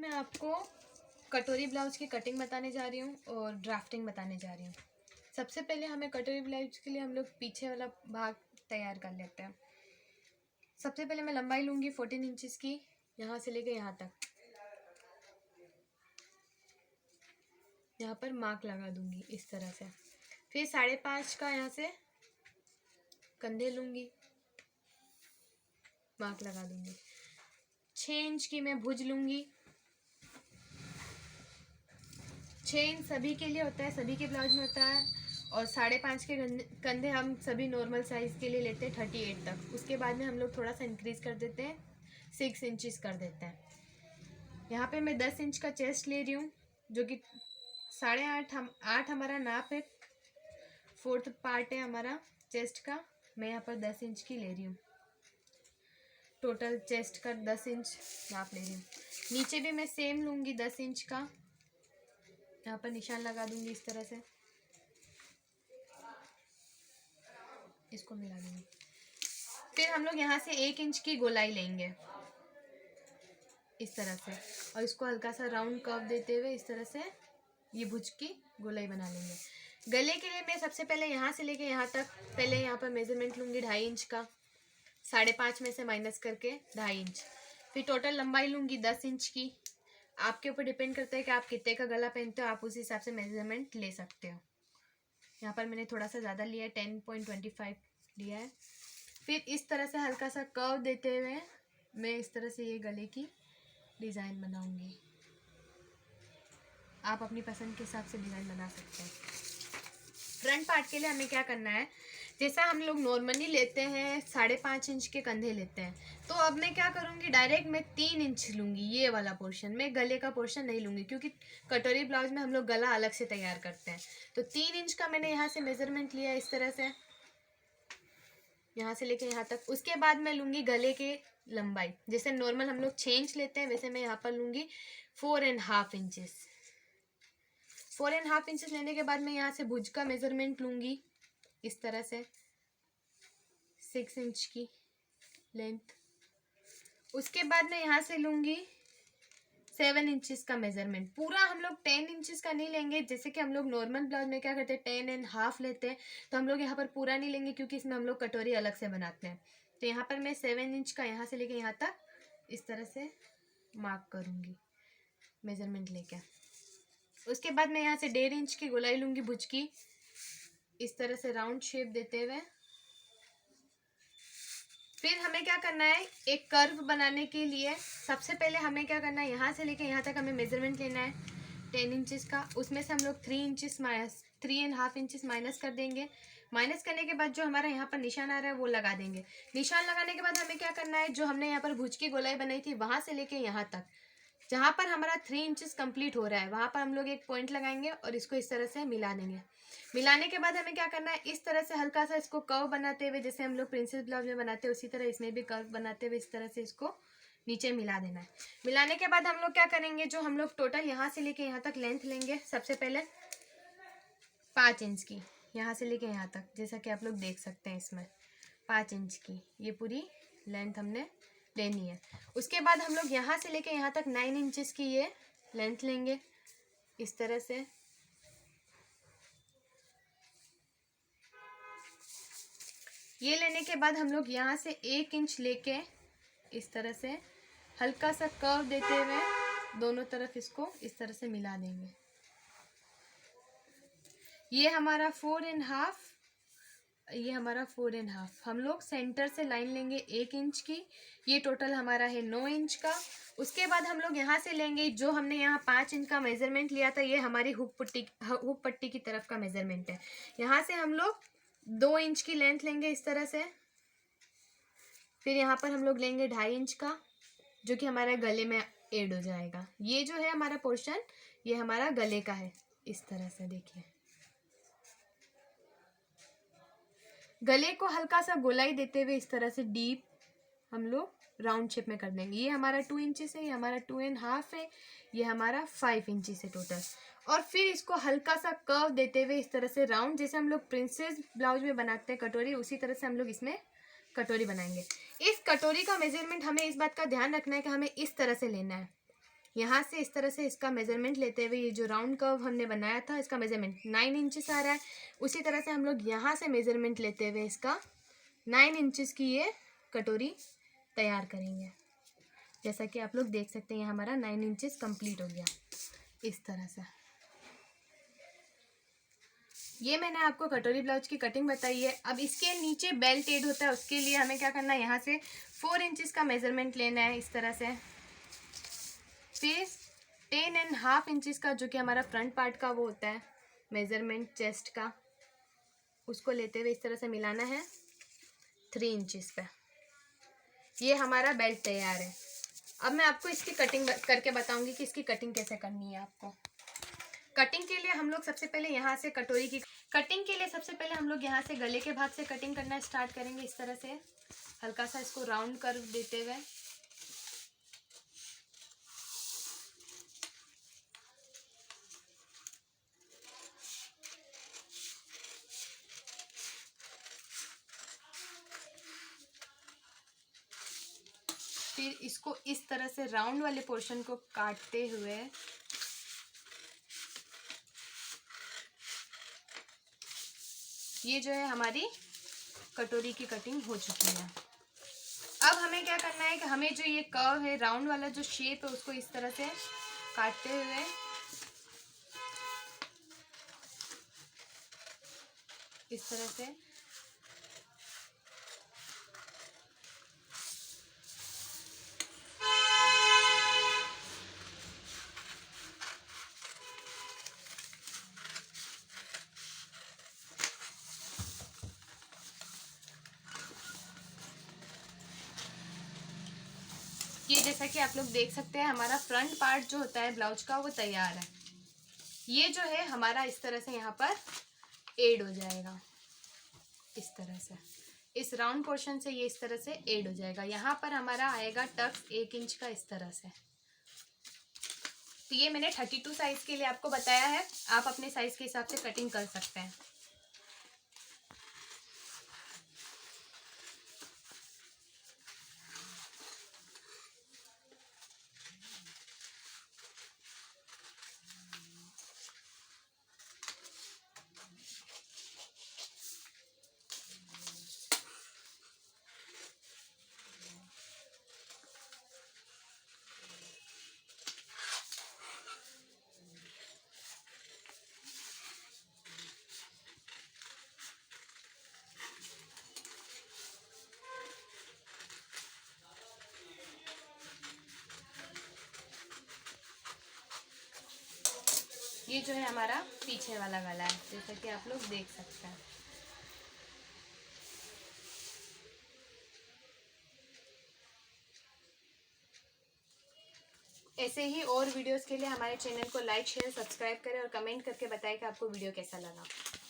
मैं आपको कटोरी ब्लाउज की कटिंग बताने जा रही हूँ और ड्राफ्टिंग बताने जा रही हूँ। सबसे पहले हमें कटोरी ब्लाउज के लिए हम लोग पीछे वाला भाग तैयार कर लेते हैं। सबसे पहले मैं लंबाई लूँगी 14 इंचेस की, यहाँ से लेके यहाँ तक। यहाँ पर मार्क लगा दूँगी इस तरह से। फिर 5.5 का यहाँ से कंधे लूँगी, मार्क लगा दूँगी। 6 इंच की मैं भुज लूँगी। 6 इंच सभी के लिए होता है, सभी के ब्लाउज में होता है। और 5.5 के कंधे हम सभी नॉर्मल साइज़ के लिए लेते हैं 38 तक। उसके बाद में हम लोग थोड़ा सा इंक्रीज़ कर देते हैं, 6 इंचेस कर देते हैं। यहाँ पे मैं 10 इंच का चेस्ट ले रही हूँ, जो कि 8.5 हमारा नाप है, 4th पार्ट है हमारा चेस्ट का। मैं यहाँ पर 10 इंच की ले रही हूँ, टोटल चेस्ट का 10 इंच नाप ले रही हूँ। नीचे भी मैं सेम लूँगी 10 इंच का, यहाँ पर निशान लगा दूँगी इस तरह से, इसको मिला दूँगी। फिर हम लोग यहाँ से 1 इंच की गोलाई लेंगे इस तरह से, और इसको हल्का सा राउंड कर्व देते हुए इस तरह से ये भुज की गोलाई बना लेंगे। गले के लिए मैं सबसे पहले यहाँ से लेके यहाँ तक पहले यहाँ पर मेजरमेंट लूँगी 2.5 इंच का, 5.5 में से माइनस करके 2.5 इंच। फिर टोटल लंबाई लूँगी 10 इंच की। आपके ऊपर डिपेंड करता है कि आप कितने का गला पहनते हो, आप उस हिसाब से मेजरमेंट ले सकते हो। यहाँ पर मैंने थोड़ा सा ज़्यादा लिया है, 10.25 लिया है। फिर इस तरह से हल्का सा कर्व देते हुए मैं इस तरह से ये गले की डिज़ाइन बनाऊंगी। आप अपनी पसंद के हिसाब से डिज़ाइन बना सकते हैं। फ्रंट पार्ट के लिए हमें क्या करना है, जैसा हम लोग नॉर्मली लेते हैं 5.5 इंच के कंधे लेते हैं, तो अब मैं क्या करूँगी, डायरेक्ट मैं 3 इंच लूँगी। ये वाला पोर्शन मैं गले का पोर्शन नहीं लूँगी, क्योंकि कटोरी ब्लाउज में हम लोग गला अलग से तैयार करते हैं। तो 3 इंच का मैंने यहाँ से मेजरमेंट लिया इस तरह से, यहाँ से लेके यहाँ तक। उसके बाद मैं लूँगी गले के लंबाई, जैसे नॉर्मल हम लोग 6 इंच लेते हैं, वैसे मैं यहाँ पर लूँगी 4.5 इंचेस। 4.5 इंचेस लेने के बाद मैं यहाँ से भुज का मेजरमेंट लूँगी इस तरह से, 6 इंच की लेंथ। उसके बाद मैं यहाँ से लूँगी 7 इंचेस का मेजरमेंट। पूरा हम लोग 10 इंचेस का नहीं लेंगे, जैसे कि हम लोग नॉर्मल ब्लाउज में क्या करते हैं 10.5 लेते हैं, तो हम लोग यहाँ पर पूरा नहीं लेंगे, क्योंकि इसमें हम लोग कटोरी अलग से बनाते हैं। तो यहाँ पर मैं 7 इंच का यहाँ से लेके यहाँ तक इस तरह से मार्क करूँगी मेजरमेंट लेके। उसके बाद मैं यहाँ से 1.5 इंच की गोलाई लूँगी भुज की, इस तरह से राउंड शेप देते हुए। फिर हमें क्या करना है, एक कर्व बनाने के लिए सबसे पहले हमें क्या करना है, यहाँ से लेके यहाँ तक हमें मेजरमेंट लेना है 10 इंचेस का। उसमें से हम लोग 3.5 इंचेस माइनस कर देंगे। माइनस करने के बाद जो हमारा यहाँ पर निशान आ रहा है वो लगा देंगे। निशान लगाने के बाद हमें क्या करना है, जो हमने यहाँ पर भुज की गोलाई बनाई थी वहाँ से लेके यहाँ तक, जहाँ पर हमारा 3 इंचेस कंप्लीट हो रहा है, वहाँ पर हम लोग एक पॉइंट लगाएंगे और इसको इस तरह से मिला देंगे। मिलाने के बाद हमें क्या करना है, इस तरह से हल्का सा इसको कर्व बनाते हुए, जैसे हम लोग प्रिंसेस ब्लाउज में बनाते हैं उसी तरह इसमें भी कर्व बनाते हुए इस तरह से इसको नीचे मिला देना है। मिलाने के बाद हम लोग क्या करेंगे, जो हम लोग टोटल यहाँ से लेके यहाँ तक लेंथ लेंगे, सबसे पहले 5 इंच की, यहाँ से लेके यहाँ तक, जैसा कि आप लोग देख सकते हैं इसमें 5 इंच की ये पूरी लेंथ हमने लेनी है। उसके बाद हम लोग यहाँ से लेके यहाँ तक 9 इंचेस की ये लेंथ लेंगे इस तरह से। ये लेने के बाद हम लोग यहाँ से 1 इंच लेके इस तरह से हल्का सा कर्व देते हुए दोनों तरफ इसको इस तरह से मिला देंगे। ये हमारा 4.5, ये हमारा 4.5। हम लोग सेंटर से लाइन लेंगे 1 इंच की, ये टोटल हमारा है 9 इंच का। उसके बाद हम लोग यहाँ से लेंगे, जो हमने यहाँ 5 इंच का मेजरमेंट लिया था, ये हमारी हुक पट्टी की तरफ का मेजरमेंट है। यहाँ से हम लोग 2 इंच की लेंथ लेंगे इस तरह से। फिर यहाँ पर हम लोग लेंगे 2.5 इंच का, जो कि हमारा गले में ऐड हो जाएगा। ये जो है हमारा पोर्शन, ये हमारा गले का है इस तरह से। देखिए गले को हल्का सा गोलाई देते हुए इस तरह से डीप हम लोग राउंड शेप में कर देंगे। ये हमारा 2 इंचेस है, ये हमारा 2.5 है, ये हमारा 5 इंचेस है टोटल। और फिर इसको हल्का सा कर्व देते हुए इस तरह से राउंड, जैसे हम लोग प्रिंसेस ब्लाउज में बनाते हैं कटोरी, उसी तरह से हम लोग इसमें कटोरी बनाएंगे। इस कटोरी का मेजरमेंट हमें इस बात का ध्यान रखना है कि हमें इस तरह से लेना है, यहाँ से इस तरह से इसका मेजरमेंट लेते हुए ये जो राउंड कर्व हमने बनाया था इसका मेजरमेंट 9 इंचेस आ रहा है। उसी तरह से हम लोग यहाँ से मेजरमेंट लेते हुए इसका 9 इंचेस की ये कटोरी तैयार करेंगे। जैसा कि आप लोग देख सकते हैं ये हमारा 9 इंचेस कंप्लीट हो गया इस तरह से। ये मैंने आपको कटोरी ब्लाउज की कटिंग बताई है। अब इसके नीचे बेल्ट एड होता है, उसके लिए हमें क्या करना है, यहाँ से 4 इंचेस का मेजरमेंट लेना है इस तरह से। फिर 10.5 इंचेस का जो कि हमारा फ्रंट पार्ट का वो होता है मेजरमेंट चेस्ट का, उसको लेते हुए इस तरह से मिलाना है 3 इंचेस पे। ये हमारा बेल्ट तैयार है। अब मैं आपको इसकी कटिंग करके बताऊंगी कि इसकी कटिंग कैसे करनी है आपको। कटिंग के लिए हम लोग सबसे पहले यहाँ से कटोरी की कटिंग के लिए सबसे पहले हम लोग यहाँ से गले के भाग से कटिंग करना स्टार्ट करेंगे इस तरह से, हल्का सा इसको राउंड कर्व देते हुए। फिर इसको इस तरह से राउंड वाले पोर्शन को काटते हुए ये जो है हमारी कटोरी की कटिंग हो चुकी है। अब हमें क्या करना है कि हमें जो ये कर्व है, राउंड वाला जो शेप है, उसको इस तरह से काटते हुए इस तरह से ये जैसा कि आप लोग देख सकते हैं हमारा फ्रंट पार्ट जो होता है ब्लाउज का वो तैयार है। ये जो है हमारा इस तरह से यहाँ पर एड हो जाएगा इस तरह से, इस राउंड पोर्शन से ये इस तरह से एड हो जाएगा। यहाँ पर हमारा आएगा टक्स 1 इंच का इस तरह से। तो ये मैंने 32 साइज के लिए आपको बताया है, आप अपने साइज के हिसाब से कटिंग कर सकते हैं। ये जो है हमारा पीछे वाला गला है, जैसा कि आप लोग देख सकते हैं। ऐसे ही और वीडियोस के लिए हमारे चैनल को लाइक शेयर सब्सक्राइब करें और कमेंट करके बताएं कि आपको वीडियो कैसा लगा।